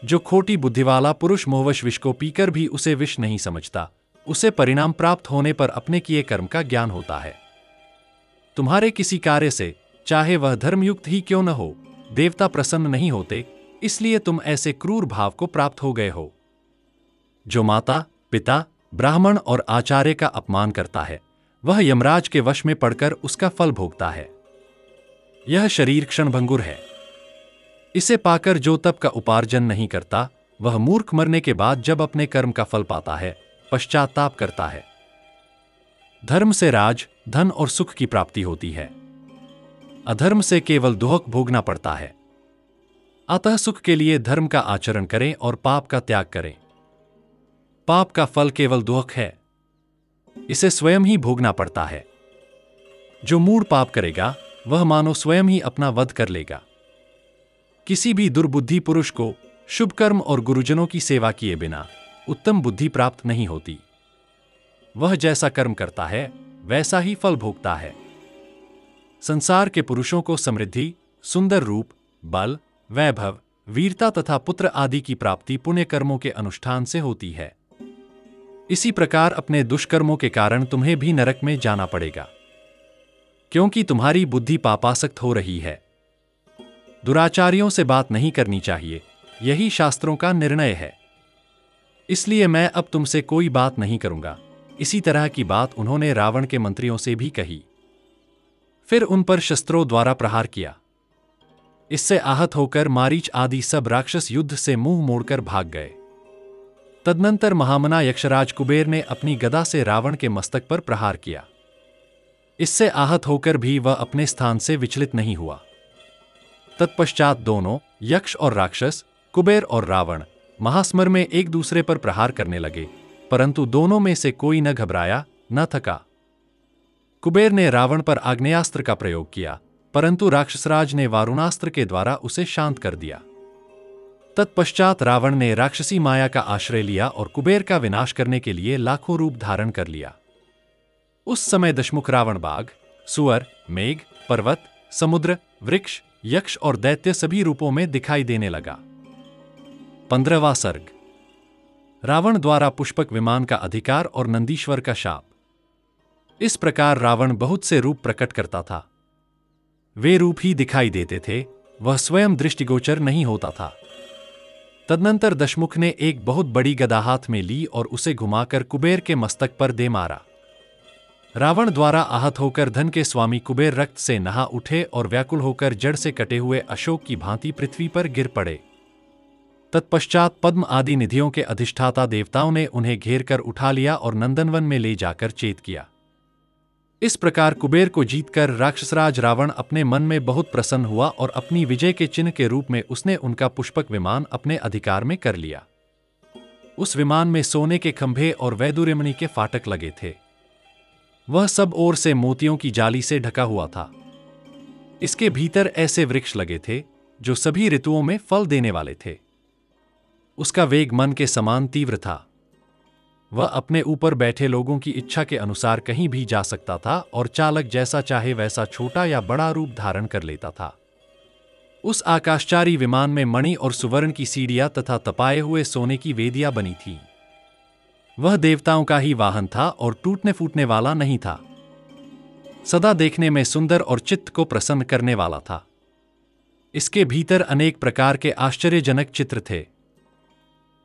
जो खोटी बुद्धि वाला पुरुष मोहवश विष को पीकर भी उसे विष नहीं समझता, उसे परिणाम प्राप्त होने पर अपने किए कर्म का ज्ञान होता है। तुम्हारे किसी कार्य से, चाहे वह धर्मयुक्त ही क्यों न हो, देवता प्रसन्न नहीं होते, इसलिए तुम ऐसे क्रूर भाव को प्राप्त हो गए हो। जो माता, पिता, ब्राह्मण और आचार्य का अपमान करता है, वह यमराज के वश में पड़कर उसका फल भोगता है। यह शरीर क्षणभंगुर है। इसे पाकर जो तप का उपार्जन नहीं करता, वह मूर्ख मरने के बाद जब अपने कर्म का फल पाता है, पश्चाताप करता है। धर्म से राज, धन और सुख की प्राप्ति होती है। अधर्म से केवल दुख भोगना पड़ता है। अतः सुख के लिए धर्म का आचरण करें और पाप का त्याग करें। पाप का फल केवल दुख है, इसे स्वयं ही भोगना पड़ता है। जो मूढ़ पाप करेगा, वह मानो स्वयं ही अपना वध कर लेगा। किसी भी दुर्बुद्धि पुरुष को शुभ कर्म और गुरुजनों की सेवा किए बिना उत्तम बुद्धि प्राप्त नहीं होती। वह जैसा कर्म करता है वैसा ही फल भोगता है। संसार के पुरुषों को समृद्धि, सुंदर रूप, बल, वैभव, वीरता तथा पुत्र आदि की प्राप्ति पुण्य कर्मों के अनुष्ठान से होती है। इसी प्रकार अपने दुष्कर्मों के कारण तुम्हें भी नरक में जाना पड़ेगा, क्योंकि तुम्हारी बुद्धि पापासक्त हो रही है। दुराचारियों से बात नहीं करनी चाहिए, यही शास्त्रों का निर्णय है। इसलिए मैं अब तुमसे कोई बात नहीं करूंगा। इसी तरह की बात उन्होंने रावण के मंत्रियों से भी कही। फिर उन पर शस्त्रों द्वारा प्रहार किया। इससे आहत होकर मारीच आदि सब राक्षस युद्ध से मुंह मोड़कर भाग गए। तदनंतर महामना यक्षराज कुबेर ने अपनी गदा से रावण के मस्तक पर प्रहार किया। इससे आहत होकर भी वह अपने स्थान से विचलित नहीं हुआ। तत्पश्चात दोनों यक्ष और राक्षस, कुबेर और रावण, महास्मर में एक दूसरे पर प्रहार करने लगे, परंतु दोनों में से कोई न घबराया न थका। कुबेर ने रावण पर आग्नेयास्त्र का प्रयोग किया, परंतु राक्षसराज ने वारुणास्त्र के द्वारा उसे शांत कर दिया। तत्पश्चात रावण ने राक्षसी माया का आश्रय लिया और कुबेर का विनाश करने के लिए लाखों रूप धारण कर लिया। उस समय दशमुख रावण बाघ, सुअर, मेघ, पर्वत, समुद्र, वृक्ष, यक्ष और दैत्य सभी रूपों में दिखाई देने लगा। 15वां सर्ग। रावण द्वारा पुष्पक विमान का अधिकार और नंदीश्वर का शाप। इस प्रकार रावण बहुत से रूप प्रकट करता था। वे रूप ही दिखाई देते थे, वह स्वयं दृष्टिगोचर नहीं होता था। तदनंतर दशमुख ने एक बहुत बड़ी गदा हाथ में ली और उसे घुमाकर कुबेर के मस्तक पर दे मारा। रावण द्वारा आहत होकर धन के स्वामी कुबेर रक्त से नहा उठे और व्याकुल होकर जड़ से कटे हुए अशोक की भांति पृथ्वी पर गिर पड़े। तत्पश्चात पद्म आदि निधियों के अधिष्ठाता देवताओं ने उन्हें घेर कर उठा लिया और नंदनवन में ले जाकर चेत किया। इस प्रकार कुबेर को जीतकर राक्षसराज रावण अपने मन में बहुत प्रसन्न हुआ और अपनी विजय के चिन्ह के रूप में उसने उनका पुष्पक विमान अपने अधिकार में कर लिया। उस विमान में सोने के खंभे और वैदूर्यमणि के फाटक लगे थे। वह सब ओर से मोतियों की जाली से ढका हुआ था। इसके भीतर ऐसे वृक्ष लगे थे जो सभी ऋतुओं में फल देने वाले थे। उसका वेग मन के समान तीव्र था। वह अपने ऊपर बैठे लोगों की इच्छा के अनुसार कहीं भी जा सकता था और चालक जैसा चाहे वैसा छोटा या बड़ा रूप धारण कर लेता था। उस आकाशचारी विमान में मणि और सुवर्ण की सीढ़ियां तथा तपाए हुए सोने की वेदियां बनी थीं। वह देवताओं का ही वाहन था और टूटने फूटने वाला नहीं था। सदा देखने में सुंदर और चित्त को प्रसन्न करने वाला था। इसके भीतर अनेक प्रकार के आश्चर्यजनक चित्र थे।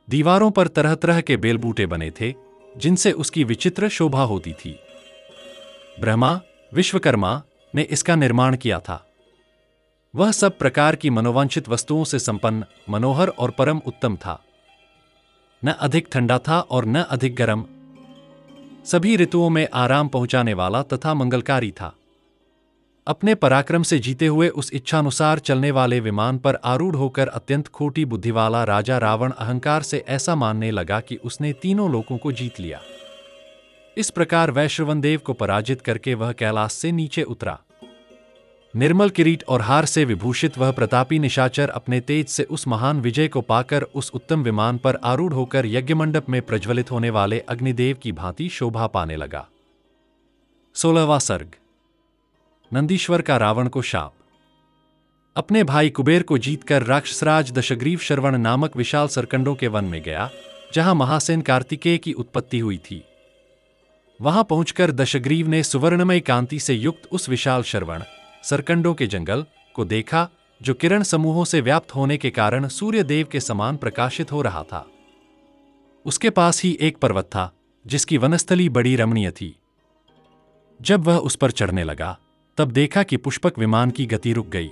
दीवारों पर तरह तरह के बेलबूटे बने थे, जिनसे उसकी विचित्र शोभा होती थी। ब्रह्मा, विश्वकर्मा ने इसका निर्माण किया था। वह सब प्रकार की मनोवांछित वस्तुओं से संपन्न, मनोहर और परम उत्तम था। न अधिक ठंडा था और न अधिक गर्म, सभी ऋतुओं में आराम पहुंचाने वाला तथा मंगलकारी था। अपने पराक्रम से जीते हुए उस इच्छानुसार चलने वाले विमान पर आरूढ़ होकर अत्यंत खोटी बुद्धि वाला राजा रावण अहंकार से ऐसा मानने लगा कि उसने तीनों लोकों को जीत लिया। इस प्रकार वैश्रवणदेव को पराजित करके वह कैलाश से नीचे उतरा। निर्मल किरीट और हार से विभूषित वह प्रतापी निशाचर अपने तेज से उस महान विजय को पाकर उस उत्तम विमान पर आरूढ़ होकर यज्ञमंडप में प्रज्वलित होने वाले अग्निदेव की भांति शोभा पाने लगा। 16वां सर्ग। नंदीश्वर का रावण को शाप। अपने भाई कुबेर को जीतकर राक्षसराज दशग्रीव श्रवण नामक विशाल सरकंडों के वन में गया, जहां महासेन कार्तिकेय की उत्पत्ति हुई थी। वहां पहुंचकर दशग्रीव ने सुवर्णमय कांति से युक्त उस विशाल श्रवण सरकंडों के जंगल को देखा, जो किरण समूहों से व्याप्त होने के कारण सूर्यदेव के समान प्रकाशित हो रहा था। उसके पास ही एक पर्वत था, जिसकी वनस्थली बड़ी रमणीय थी। जब वह उस पर चढ़ने लगा, तब देखा कि पुष्पक विमान की गति रुक गई।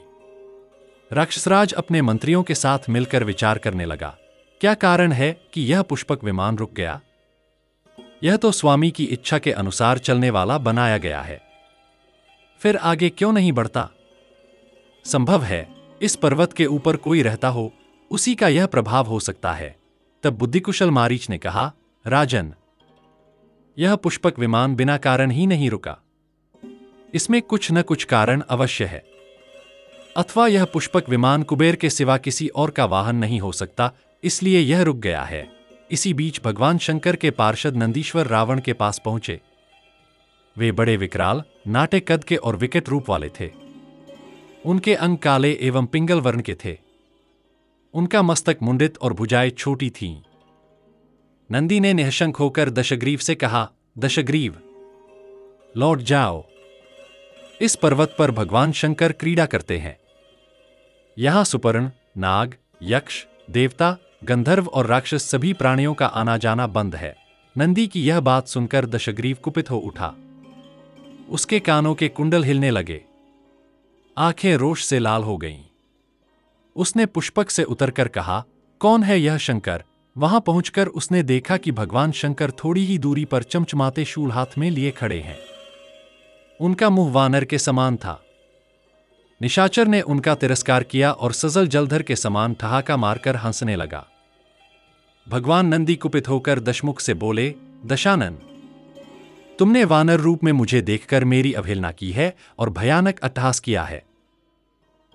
राक्षसराज अपने मंत्रियों के साथ मिलकर विचार करने लगा, क्या कारण है कि यह पुष्पक विमान रुक गया? यह तो स्वामी की इच्छा के अनुसार चलने वाला बनाया गया है, फिर आगे क्यों नहीं बढ़ता? संभव है इस पर्वत के ऊपर कोई रहता हो, उसी का यह प्रभाव हो सकता है। तब बुद्धिकुशल मारीच ने कहा, राजन, यह पुष्पक विमान बिना कारण ही नहीं रुका। इसमें कुछ न कुछ कारण अवश्य है। अथवा यह पुष्पक विमान कुबेर के सिवा किसी और का वाहन नहीं हो सकता, इसलिए यह रुक गया है। इसी बीच भगवान शंकर के पार्षद नंदीश्वर रावण के पास पहुंचे। वे बड़े विकराल, नाटे कद के और विकट रूप वाले थे। उनके अंग काले एवं पिंगल वर्ण के थे। उनका मस्तक मुंडित और भुजाएं छोटी थीं। नंदी ने निःशंक होकर दशग्रीव से कहा, दशग्रीव, लौट जाओ। इस पर्वत पर भगवान शंकर क्रीड़ा करते हैं। यहां सुपर्ण, नाग, यक्ष, देवता, गंधर्व और राक्षस सभी प्राणियों का आना जाना बंद है। नंदी की यह बात सुनकर दशग्रीव कुपित हो उठा। उसके कानों के कुंडल हिलने लगे, आंखें रोष से लाल हो गईं। उसने पुष्पक से उतरकर कहा, कौन है यह शंकर? वहां पहुंचकर उसने देखा कि भगवान शंकर थोड़ी ही दूरी पर चमचमाते शूल हाथ में लिए खड़े हैं। उनका मुंह वानर के समान था। निशाचर ने उनका तिरस्कार किया और सजल जलधर के समान ठहाका मारकर हंसने लगा। भगवान नंदी कुपित होकर दशमुख से बोले, दशानन, तुमने वानर रूप में मुझे देखकर मेरी अवहेलना की है और भयानक अट्टहास किया है।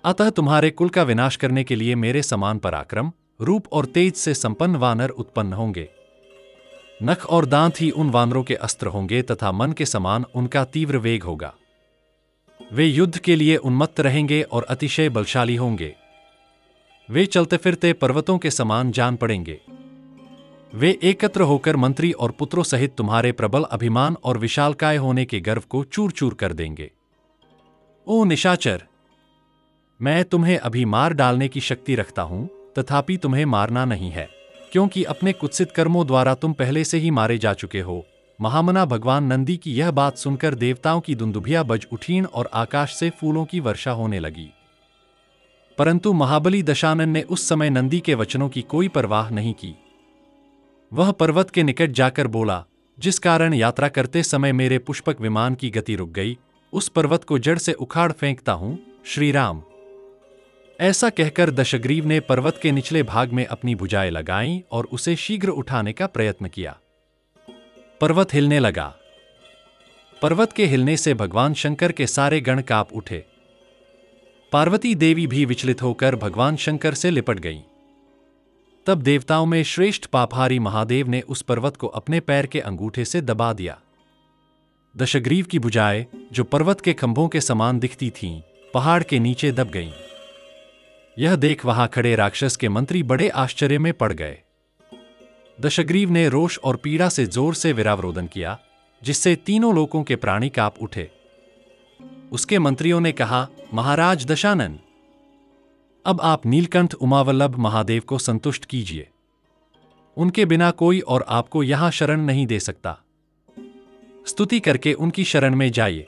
अतः तुम्हारे कुल का विनाश करने के लिए मेरे समान पराक्रम, रूप और तेज से संपन्न वानर उत्पन्न होंगे। नख और दांत ही उन वानरों के अस्त्र होंगे तथा मन के समान उनका तीव्र वेग होगा। वे युद्ध के लिए उन्मत्त रहेंगे और अतिशय बलशाली होंगे। वे चलते फिरते पर्वतों के समान जान पड़ेंगे। वे एकत्र होकर मंत्री और पुत्रों सहित तुम्हारे प्रबल अभिमान और विशालकाय होने के गर्व को चूर चूर कर देंगे। ओ निशाचर, मैं तुम्हें अभी मार डालने की शक्ति रखता हूं, तथापि तुम्हें मारना नहीं है, क्योंकि अपने कुत्सित कर्मों द्वारा तुम पहले से ही मारे जा चुके हो। महामना भगवान नंदी की यह बात सुनकर देवताओं की दुंदुभियां बज उठीं और आकाश से फूलों की वर्षा होने लगी। परंतु महाबली दशानन ने उस समय नंदी के वचनों की कोई परवाह नहीं की। वह पर्वत के निकट जाकर बोला, जिस कारण यात्रा करते समय मेरे पुष्पक विमान की गति रुक गई, उस पर्वत को जड़ से उखाड़ फेंकता हूं, श्री राम। ऐसा कहकर दशग्रीव ने पर्वत के निचले भाग में अपनी भुजाएं लगाईं और उसे शीघ्र उठाने का प्रयत्न किया। पर्वत हिलने लगा। पर्वत के हिलने से भगवान शंकर के सारे गण कांप उठे। पार्वती देवी भी विचलित होकर भगवान शंकर से लिपट गईं। तब देवताओं में श्रेष्ठ पापहारी महादेव ने उस पर्वत को अपने पैर के अंगूठे से दबा दिया। दशग्रीव की भुजाएं, जो पर्वत के खंभों के समान दिखती थीं, पहाड़ के नीचे दब गईं। यह देख वहां खड़े राक्षस के मंत्री बड़े आश्चर्य में पड़ गए। दशग्रीव ने रोष और पीड़ा से जोर से वीरावरोधन किया, जिससे तीनों लोकों के प्राणी कांप उठे। उसके मंत्रियों ने कहा, महाराज दशानन, अब आप नीलकंठ उमावल्लभ महादेव को संतुष्ट कीजिए। उनके बिना कोई और आपको यहां शरण नहीं दे सकता। स्तुति करके उनकी शरण में जाइए।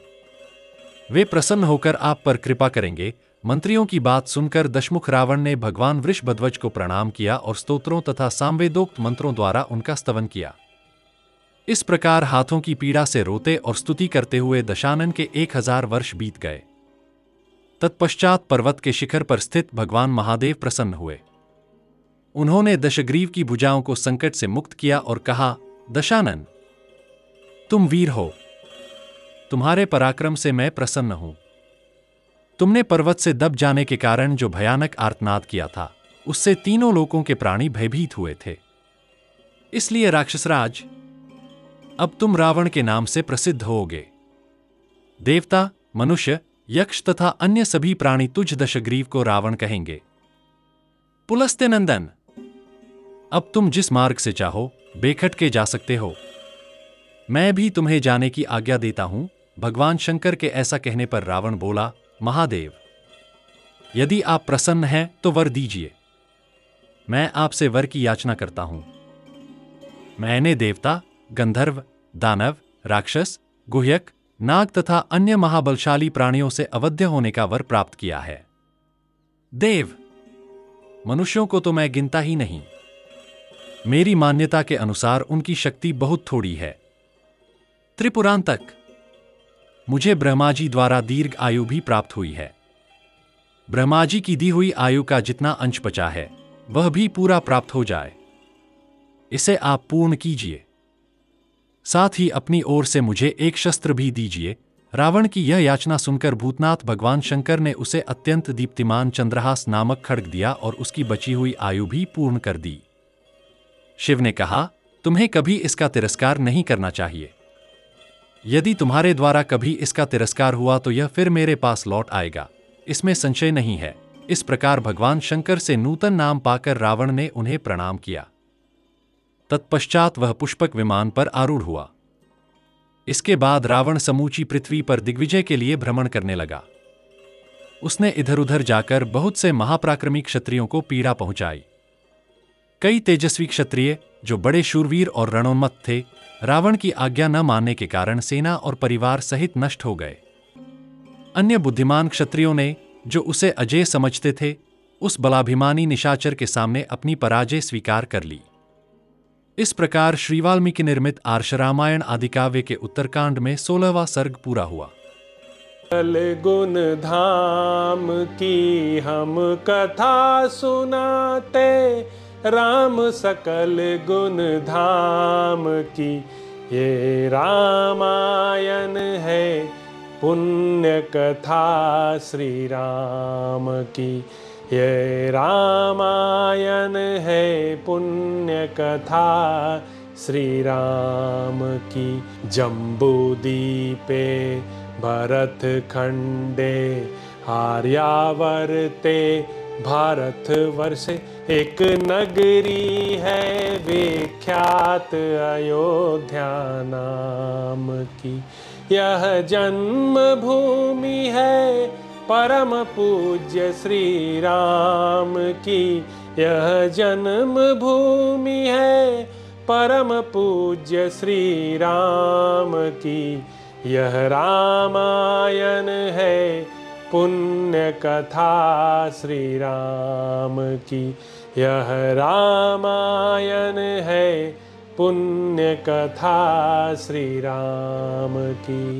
वे प्रसन्न होकर आप पर कृपा करेंगे। मंत्रियों की बात सुनकर दशमुख रावण ने भगवान वृषभध्वज को प्रणाम किया और स्तोत्रों तथा सामवेदोक्त मंत्रों द्वारा उनका स्तवन किया। इस प्रकार हाथों की पीड़ा से रोते और स्तुति करते हुए दशानन के 1000 वर्ष बीत गए। तत्पश्चात पर्वत के शिखर पर स्थित भगवान महादेव प्रसन्न हुए। उन्होंने दशग्रीव की भुजाओं को संकट से मुक्त किया और कहा, दशानन, तुम वीर हो। तुम्हारे पराक्रम से मैं प्रसन्न हूं। तुमने पर्वत से दब जाने के कारण जो भयानक आर्तनाद किया था, उससे तीनों लोकों के प्राणी भयभीत हुए थे। इसलिए राक्षसराज, अब तुम रावण के नाम से प्रसिद्ध होगे। देवता, मनुष्य, यक्ष तथा अन्य सभी प्राणी तुझ दशग्रीव को रावण कहेंगे। पुलस्त्य नंदन, अब तुम जिस मार्ग से चाहो बेखटके जा सकते हो। मैं भी तुम्हें जाने की आज्ञा देता हूं। भगवान शंकर के ऐसा कहने पर रावण बोला, महादेव, यदि आप प्रसन्न हैं तो वर दीजिए। मैं आपसे वर की याचना करता हूं। मैंने देवता, गंधर्व, दानव, राक्षस, गुह्यक, नाग तथा अन्य महाबलशाली प्राणियों से अवध्य होने का वर प्राप्त किया है। देव, मनुष्यों को तो मैं गिनता ही नहीं। मेरी मान्यता के अनुसार उनकी शक्ति बहुत थोड़ी है। त्रिपुरांतक, मुझे ब्रह्माजी द्वारा दीर्घ आयु भी प्राप्त हुई है। ब्रह्माजी की दी हुई आयु का जितना अंश बचा है, वह भी पूरा प्राप्त हो जाए। इसे आप पूर्ण कीजिए। साथ ही अपनी ओर से मुझे एक शस्त्र भी दीजिए। रावण की यह याचना सुनकर भूतनाथ भगवान शंकर ने उसे अत्यंत दीप्तिमान चंद्रहास नामक खड्ग दिया और उसकी बची हुई आयु भी पूर्ण कर दी। शिव ने कहा, तुम्हें कभी इसका तिरस्कार नहीं करना चाहिए। यदि तुम्हारे द्वारा कभी इसका तिरस्कार हुआ तो यह फिर मेरे पास लौट आएगा, इसमें संशय नहीं है। इस प्रकार भगवान शंकर से नूतन नाम पाकर रावण ने उन्हें प्रणाम किया। तत्पश्चात वह पुष्पक विमान पर आरूढ़ हुआ। इसके बाद रावण समूची पृथ्वी पर दिग्विजय के लिए भ्रमण करने लगा। उसने इधर उधर जाकर बहुत से महापराक्रमी क्षत्रियों को पीड़ा पहुंचाई। कई तेजस्वी क्षत्रिय जो बड़े शूरवीर और रणोन्मत्त थे, रावण की आज्ञा न मानने के कारण सेना और परिवार सहित नष्ट हो गए। अन्य बुद्धिमान क्षत्रियों ने, जो उसे अजेय समझते थे, उस बलाभिमानी निशाचर के सामने अपनी पराजय स्वीकार कर ली। इस प्रकार श्री वाल्मीकि निर्मित आर्ष रामायण आदिकाव्य के उत्तरकांड में 16वां सर्ग पूरा हुआ। सकल गुण धाम की हम कथा सुनाते, राम सकल गुण धाम की ये रामायण है, पुण्य कथा श्री राम की ये रामायण है, पुण्य कथा श्री राम की। जम्बूदीपे भरत खंडे आर्यावर्ते, भारत वर्षे एक नगरी है, विख्यात अयोध्या नाम की। यह जन्म भूमि है परम पूज्य श्री राम की, यह जन्म भूमि है परम पूज्य श्री राम की। यह रामायण है, पुण्य कथा श्री राम की। यह रामायण है, पुण्य कथा श्री राम की।